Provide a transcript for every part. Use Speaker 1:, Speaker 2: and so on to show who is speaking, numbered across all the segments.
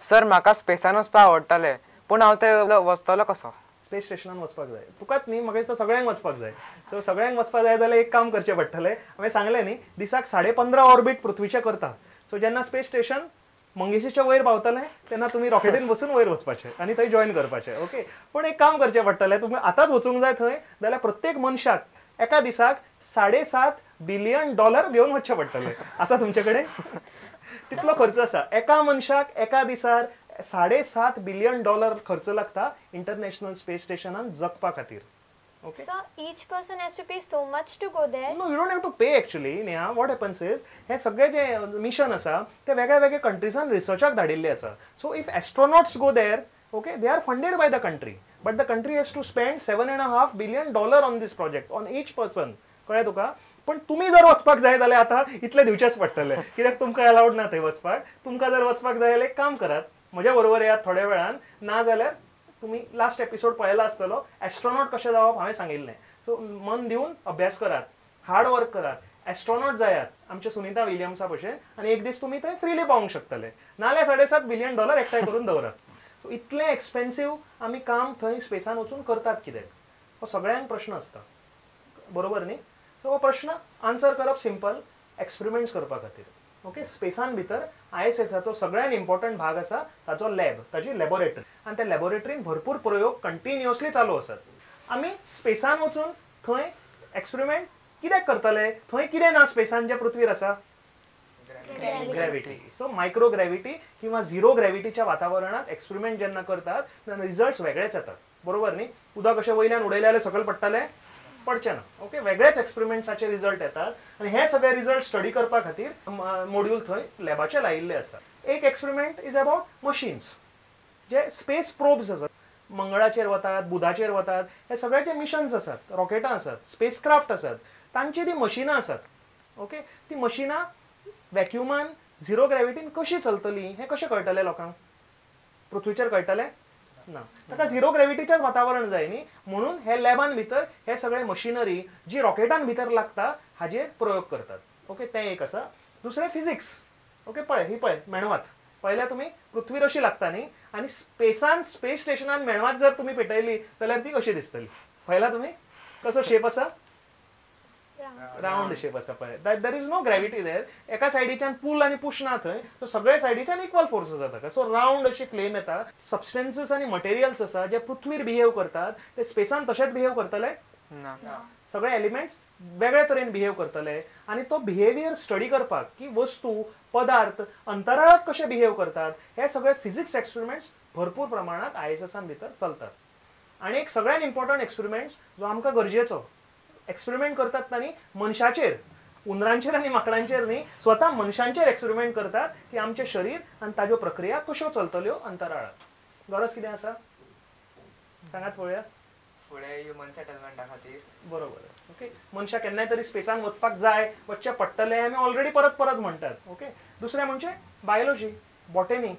Speaker 1: Sir म्हाका स्पेसान वचपाक आवडटलें पूण हांव थंय वचतलो कसो?
Speaker 2: स्पेस स्टेशनान वचपाक जाय तुकाच न्ही म्हाका दिसता सगळ्यांक वचपाक जाय. सो सगळ्यांक वचपाक जाय जाल्यार एक काम करचें पडटलें. हांवें सांगलें न्ही दिसाक 15.5 ऑर्बिट पृथ्वीचे करता. सो जेन्ना स्पेस स्टेशन मंगेशीच्या वयर पावतलें तेन्ना तुमी रॉकेटीन बसून वयर वचपाचें आनी थंय जॉयन करपाचें. ओके पूण एक काम करचें पडटलें. तुमी आतांच वचूंक जाय थंय जाल्यार प्रत्येक मनशाक एका दिसाक $7.5 बिलियन घेवन वचचें पडटलें. आसा तुमचे कडेन? तितलो खर्च आसा. एका मनशाक एका दिसार $7.5 बिलियन खर्च लागता इंटरनॅशनल स्पेस स्टेशनान जगपा खातीर. Okay.
Speaker 3: So each person has to pay so much to go there?
Speaker 2: No, you don't have to pay actually. Neha, what happens is हे सगळे जे मिशन आसा ते वेगळ्या वेगळ्या कंट्रीजान रिसर्चाक धाडिल्ले आसा. So if astronauts go there, okay, they are funded by the country. But the country has to spend $7.5 billion on this project on each person. कळ्ळें तुका? पण तुम्ही जर वचपाक जाय जाल्यार आतां इतले दिवचेच पडटले कित्याक तुमकां अलाउड ना थंय वचपाक. तुमकां जर वचपाक जाय जाल्यार एक काम करात म्हज्या बरोबर येयात थोड्या वेळान. ना जाल्यार तुम्ही लास्ट एपिसोड पळयला आसतलो एस्ट्रोनॉट कशें जावप हांवें सांगिल्लें. सो मन दिवन अभ्यास करात, हार्ड वर्क करात, एस्ट्रोनॉट जायात आमच्या सुनीता विलियम्सा भशेन आनी एक दीस तुमी थंय फ्रीली पावूंक शकतले. नाल्यार $7.5 बिलियन एकठांय करून दवरात. सो इतलें एक्सपेन्सिव आमी काम थंय स्पेसान वचून करतात कित्याक? हो सगळ्यांक प्रश्न आसता बरोबर न्ही? सो हो प्रश्न आन्सर करप सिंपल एक्सपेरिमेंट्स करपा खातीर. ओके स्पेसान भितर ISSचो सगळ्यात इम्पॉर्टंट भाग आसा ताचो लॅब, ताची लॅबोरेटरी. आनी त्या लॅबोरेटरीन भरपूर प्रयोग कंटिन्युअसली चालू आसात. आमी स्पेसान वचून थंय एक्सपेरिमेंट कित्याक करतले? थंय कितें ना स्पेसान जे पृथ्वीर आसा? ग्रॅव्हिटी. सो मायक्रो ग्रॅव्हिटी किंवा झिरो ग्रॅव्हिटीच्या वातावरणात एक्सपेरिमेंट जेन्ना करतात तेन्ना रिजल्ट्स वेगळेच येतात बरोबर न्ही? उदक अशें वयल्यान उडयलें जाल्यार सकयल पडटलें? पडचें ना. ओके वेगळेच एक्सपेरिमेंट्साचे रिजल्ट येतात आनी हे सगळे रिजल्ट स्टडी करपा खातीर मॉड्यूल थंय लॅबाचे लायिल्ले आसा. एक एक्सपेरिमेंट इज अबाउट मशीन्स जे स्पेस प्रोब्स आसात. मंगळाचेर वतात, बुधाचेर वतात, हे सगळे जे मिशन्स आसात, रॉकेटां आसात, स्पेस क्राफ्ट आसात, तांची ती मशिनां आसात. ओके ती मशिनां वॅक्युमान झिरो ग्रॅव्हिटीन कशी चलतली हें कशें कळटलें लोकांक? पृथ्वीचेर कळटलें ना. ताका झिरो ग्रॅव्हिटीचेंच वातावरण जाय न्ही म्हणून हे लॅबान भितर हे सगळे मशिनरी जी रॉकेटान भितर लागता हाजेर प्रयोग करतात. ओके तें एक आसा. दुसरें फिजिक्स. ओके पळय ही पळय मेणवात पळयल्यार तुमी पृथ्वीर अशी लागता न्ही आनी स्पेसान स्पेस स्टेशनान मेणवात जर तुमी पेटयली जाल्यार ती कशी दिसतली? पळयला तुमी कसो शेप आसा? राउंड शेप आसा पळय. देर इज नो ग्रॅव्हिटी देर. एका सायडीच्यान पुल आनी पुश ना थंय. सो सगळे सायडीच्यान इक्वल फोर्स आसा ताका. सो राउंड अशी फ्लेम येता. सबस्टेन्सीस आनी मटेरियल्स आसा जे पृथ्वीर बिहेव करतात ते स्पेसान तशेंच बिहेव करतले ना. सगळे एलिमेंट्स वेगळे तरेन बिहेव करतले आनी तो बिहेवियर स्टडी करपाक की वस्तू पदार्थ अंतराळात कशे बिहेव करतात हे सगळे फिजिक्स एक्सपेरिमेंट्स भरपूर प्रमाणात ISSan भितर चलतात. आनी एक सगळ्यात इम्पॉर्टंट एक्सपेरिमेंट्स जो आमकां गरजेचो एक्सपेरिमेंट करतात तांणी मनशाचेर, उंदरांचेर आनी माकडांचेर न्ही स्वता मनशांचेर एक्सपेरिमेंट करतात की आमचे शरीर आनी ताज्यो प्रक्रिया कश्यो चलतल्यो अंतराळात. गरज कितें आसा सांगात पळोवया.
Speaker 1: फुडें ह्युमन सेटलमेंटा खातीर
Speaker 2: बरोबर. ओके मनशाक केन्नाय तरी स्पेसान वचपाक जाय वचचें पडटलें आमी ऑलरेडी परत परत म्हणटात. ओके दुसरें म्हणजे बायोलॉजी, बॉटनी,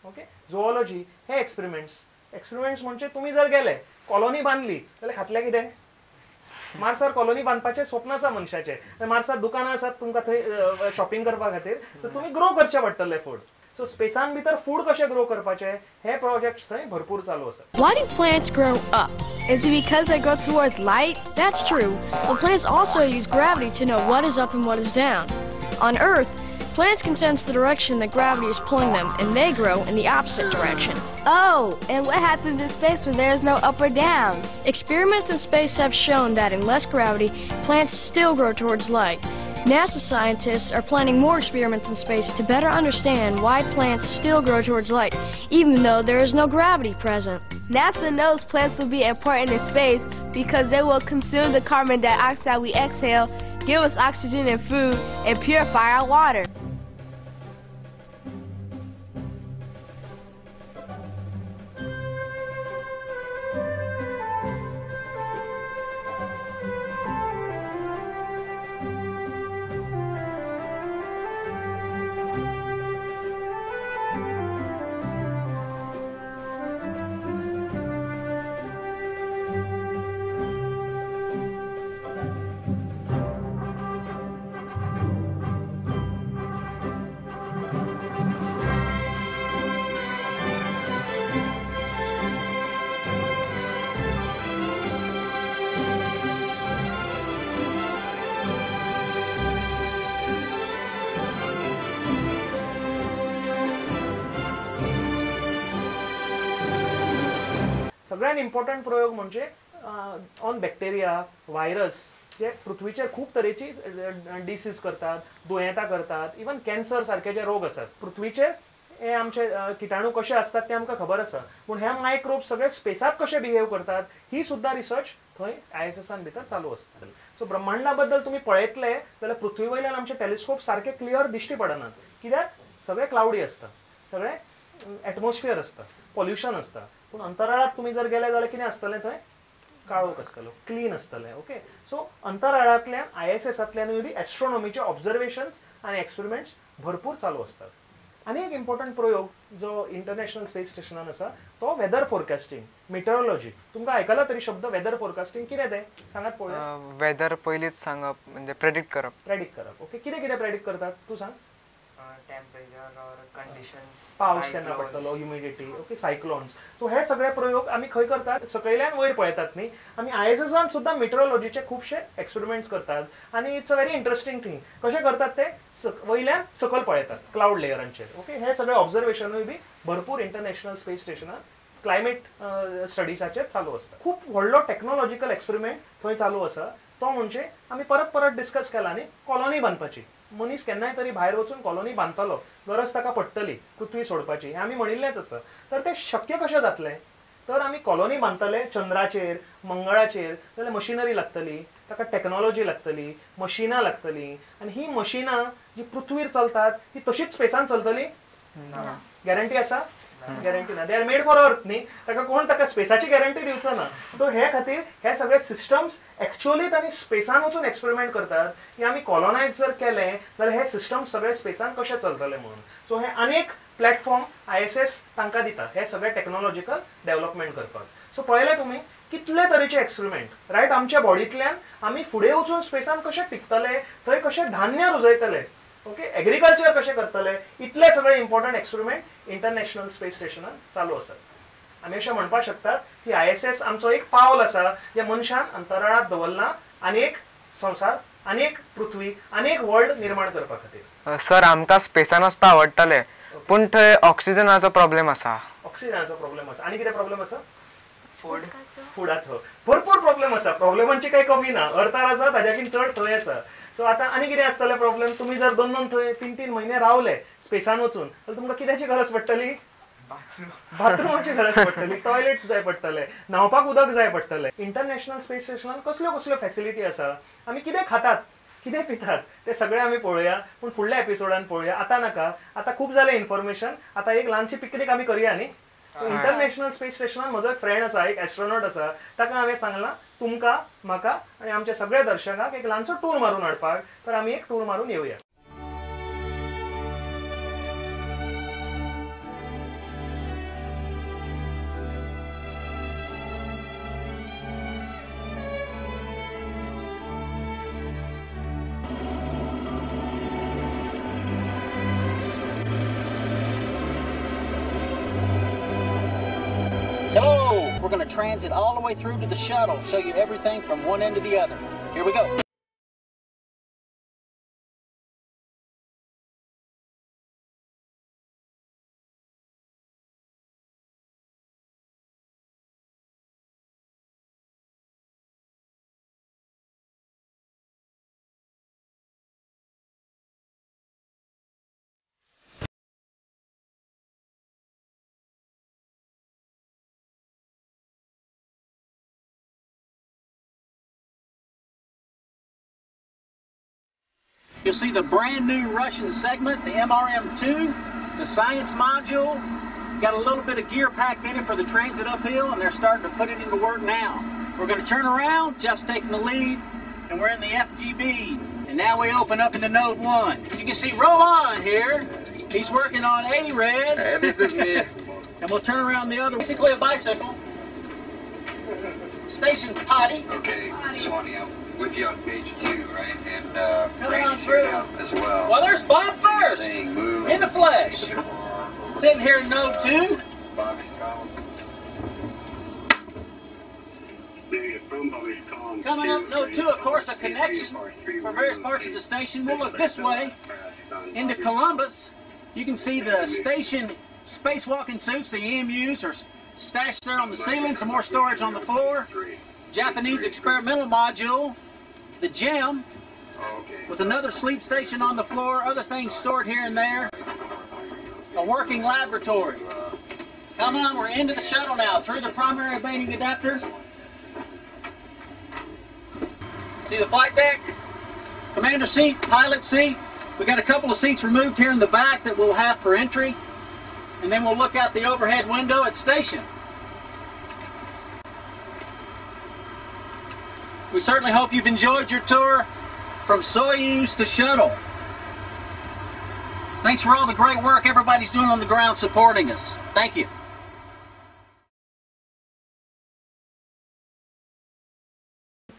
Speaker 2: ओके झुऑलॉजी हे एक्सपेरिमेंट्स म्हणजे तुमी जर गेले कॉलनी बांदली जाल्यार खातले कितें? मार्सार कॉलनी बांदपाचें स्वप्न आसा मनशाचें. मार्सार दुकानां आसात तुमकां थंय शॉपिंग करपा खातीर तर तुमी ग्रो करचें पडटलें फूड. सो स्पेसान भितर फूड कशें ग्रो करपाचें हे प्रोजेक्ट्स थंय भरपूर चालू आसात.
Speaker 4: Why do plants grow up? Is it because they grow towards light? That's true. But plants also use gravity to know what is up and what is down. On Earth, plants can sense the direction that gravity is pulling them, and they grow in the opposite direction.
Speaker 5: Oh, and what happens in space when there is no up or down?
Speaker 4: Experiments in space have shown that in less gravity, plants still grow towards light. NASA scientists are planning more experiments in space to better understand why plants still grow towards light, even though there is no gravity present.
Speaker 5: NASA knows plants will be important in space because they will consume the carbon dioxide we exhale, give us oxygen and food, and purify our water.
Speaker 2: सगळ्यात important प्रयोग म्हणजे on bacteria virus जे पृथ्वीचेर खूप तरेची disease करतात, दुयेंतां करतात, even cancer सारखे जे रोग असतात पृथ्वीचेर हे आमचे किटाणू कशे असतात ते आमकां खबर आसा, पूण हे मायक्रोब सगळे स्पेसात कशे बिहेव करतात ही सुद्धा रिसर्च थंय ISSान भितर चालू असता. सो ब्रह्मांडा बद्दल तुम्ही पळयतले जाल्यार पृथ्वी वयल्यान आमचे टेलिस्कोप सारखे क्लियर दिश्टी पडनात, कित्याक सगळे क्लाउडी असता, सगळे एटमॉस्फियर असता, पॉल्युशन असता. पूण अंतराळात तुम्ही जर गेले जाल्यार कितें आसतलें थंय काळोख आसतलो, क्लीन आसतलें. ओके, सो अंतराळांतल्यान ISSांतल्यानूय बी एस्ट्रोनॉमीचे ऑब्झर्वेशन्स आनी एक्सपेरिमेंट्स भरपूर चालू असतात. आनी एक इम्पॉर्टंट प्रयोग जो इंटरनॅशनल स्पेस स्टेशनान आसा तो वेदर फोरकास्टिंग, मिटरोलॉजी. तुमकां आयकला तरी शब्द वेदर फोरकास्टिंग कितें तें सांगात पळोवया.
Speaker 1: वेदर पयलींच सांगप म्हणजे प्रेडिक्ट करप.
Speaker 2: प्रेडिक्ट करप. ओके, कितें कितें प्रेडिक्ट करतात तूं सांग.
Speaker 1: टेम्परेचर ऑर कंडिशन्स,
Speaker 2: पावस केन्ना पडटलो, ह्युमिडिटी, ओके, सायक्लोन्स. सो हे सगळे प्रयोग आमी खंय करतात, सकयल्यान वयर पळयतात न्ही. आमी ISSान सुद्धा मिटरोलॉजीचे खुबशे एक्सपेरिमेंट्स करतात आनी it's a very interesting thing. कशें करतात ते वयल्यान सकयल पळयतात क्लाउड लेयरांचेर. ओके, हे सगळे ऑब्झर्वेशनूय बी भरपूर इंटरनॅशनल स्पेस स्टेशनान क्लायमेट स्टडीजाचेर चालू असता. खूब व्हडलो टेक्नॉलॉजिकल एक्सपेरिमेंट थंय चालू आसा. तो म्हणजे आमी परत परत डिस्कस केला न्ही, कॉलनी बांदपाची. मनीस केन्नाय तरी भायर वचून कॉलनी बांदतलो, गरज ताका पडटली पृथ्वी सोडपाची, हें आमी म्हणिल्लेंच आसा. तर तें शक्य कशें जातलें, तर आमी कॉलनी बांदतले चंद्राचेर, मंगळाचेर, जाल्यार मशिनरी लागतली, ताका टेक्नॉलॉजी लागतली, मशिनां लागतली. आनी ही मशिनां जी पृथ्वीर चलतात ती तशीच स्पेसान चलतली? गॅरंटी आसा? गॅरंटी ना. They are made for earth न्ही, ताका कोण ताका स्पेसाची गॅरंटी दिवचो ना. सो हे खातीर हे सगळे सिस्टम्स एक्चुअली तांणी स्पेसान वचून एक्सपेरिमेंट करतात की आमी कॉलोनायज जर केले जाल्यार हे सिस्टम्स सगळे स्पेसान कशे चलतले म्हणून. सो हे अनेक प्लॅटफॉर्म ISS तांकां दितात हे सगळे टेक्नॉलॉजिकल डेव्हलपमेंट करपाक. सो पळयलें तुमी कितले तरेचे एक्सपेरिमेंट, रायट. आमच्या बॉडींतल्यान आमी फुडें वचून स्पेसान कशे टिकतले, थंय कशें धान्य रुजयतले, ओके, एग्रीकल्चर कशें करतले, इतले सगळे इम्पॉर्टंट एक्सपेरिमेंट इंटरनॅशनल स्पेस स्टेशनान चालू आसात. आमी अशें म्हणपाक शकतात की ISS आमचो एक पावल आसा जे मनशान अंतराळात दवरला आनीक संवसार, आनीक पृथ्वी, आनीक वर्ल्ड निर्माण करपा खातीर.
Speaker 1: सर आमकां स्पेसान वचपाक आवडटलें, पूण थंय ऑक्सिजनाचो प्रॉब्लेम आसा.
Speaker 2: ऑक्सिजनाचो प्रॉब्लेम आसा. आनी कितें प्रॉब्लेम आसा? फुडाचो भरपूर प्रॉब्लेम आसा. प्रॉब्लेमांची काही कमी ना. अर्थार आसा ताज्याकीन चड थंय आसा. सो आतां आनी कितें आसतलें प्रॉब्लेम, तुमी जर 2-2 थंय 3-3 म्हयने रावले स्पेसान वचून जाल्यार तुमकां कित्याची गरज पडटली? बाथरूमाची गरज पडटली, टॉयलेट्स जाय पडटले, न्हावपाक उदक जाय पडटलें. इंटरनॅशनल स्पेस स्टेशनान कसल्यो कसल्यो फॅसिलिटी आसा, आमी कितें खातात, कितें पितात ते सगळें आमी पळोवया. पूण फुडल्या एपिसोडान पळोवया, आतां नाका. आतां खूब जालें इन्फॉर्मेशन. आतां एक ल्हानशी पिकनीक आमी करुया न्ही. इंटरनॅशनल स्पेस स्टेशनान म्हजो एक फ्रेंड आसा, एक एस्ट्रोनॉट आसा, ताका हांवें सांगलां तुमकां, म्हाका आनी आमच्या सगळ्या दर्शकांक एक ल्हानसो टूर मारून हाडपाक. तर आमी एक टूर मारून येवया.
Speaker 6: Hello! We're going to transit all the way through to the shuttle, show you everything from one end to the other. Here we go. You'll see the brand new Russian segment, the MRM-2, the science module. Got a little bit of gear packed in it for the transit uphill, and they're starting to put it into work now. We're going to turn around. Jeff's taking the lead, and we're in the FGB. And now we open up into Node 1. You can see Roman here. He's working on A-Red.
Speaker 7: And this is me.
Speaker 6: And we'll turn around the other. Basically a bicycle. Station potty.
Speaker 7: Okay, Swanee, I'm with you on page 2, right? And
Speaker 6: Coming on
Speaker 7: Randy's
Speaker 6: through.
Speaker 7: here now as well.
Speaker 6: Well, there's Bob first.
Speaker 7: Saying move.
Speaker 6: In the flesh. Sitting here in Node 2.
Speaker 7: Bobby's calling.
Speaker 6: Coming up Node 2, of course, a connection for various parts of the station. We'll look this way into Columbus. You can see the station spacewalking suits, the EMUs, are stashed there on the ceiling, some more storage on the floor. Japanese experimental module, the gym, with another sleep station on the floor, other things stored here and there. A working laboratory. Come on, we're into the shuttle now, through the primary mating adapter. See the flight deck? Commander seat, pilot seat. We got a couple of seats removed here in the back that we'll have for entry. And then we'll look out the overhead window at station. We certainly hope you've enjoyed your tour from Soyuz to shuttle. Thanks for all the great work everybody's doing on the ground supporting us. Thank you.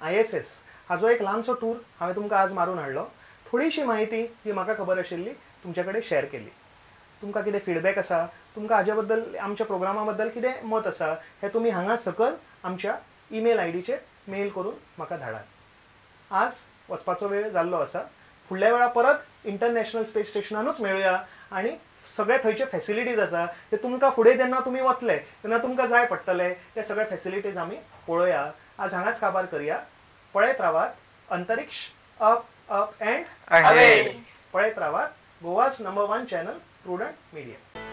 Speaker 2: ISS हा जो एक ल्हानसो tour हांवें तुमकां आज मारून हाडलो. थोडीशी माहिती जी म्हाका खबर आशिल्ली तुमचे कडेन शेअर केली. तुमकां कितें फीडबॅक आसा, तुमकां हाजे बद्दल आमच्या प्रोग्रामा बद्दल कितें मत आसा हें तुमी हांगा सकल आमच्या ईमेल आयडीचेर मेल करून म्हाका धाडात. आज वचपाचो वेळ जाल्लो आसा. फुडल्या वेळा परत इंटरनॅशनल स्पेस स्टेशनानूच मेळुया आणि सगळे थंयचे फॅसिलिटीज आसा ते तुमकां फुडें जेन्ना तुमी वतले तेन्ना तुमकां जाय पडटले ते सगळे फॅसिलिटीज आमी पळोवया. आज हांगाच काबार करया. पळयत रावात अंतरिक्ष अप अप अँड
Speaker 1: अहे.
Speaker 2: पळयत रावात Goa's number 1 channel prudent media.